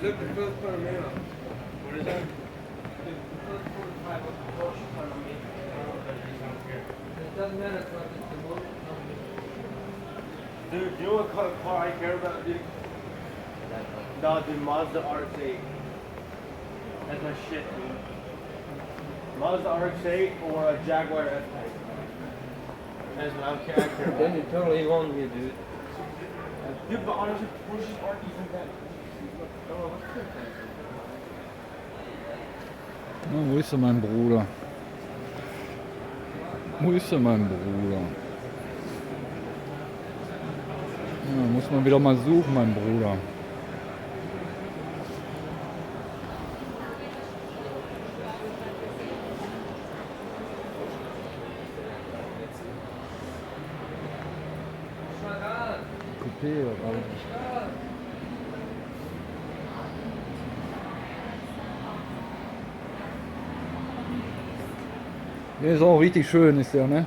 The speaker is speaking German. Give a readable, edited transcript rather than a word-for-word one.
Look, the first Panamera. What is that? The first prototype of the Porsche Panamera. It doesn't matter if it's the motor. Dude, you know what car I care about, dude? No, the Mazda RX-8. That's my shit, dude. Mazda RX-8 or a Jaguar F-Type. That's what I care about. Then you totally won me, dude. Dude, but honestly, Porsches aren't even that. Na, wo ist denn mein Bruder? Wo ist denn mein Bruder? Ja, muss man wieder mal suchen, mein Bruder. Coupé, aber der ist auch richtig schön, ist der, ne?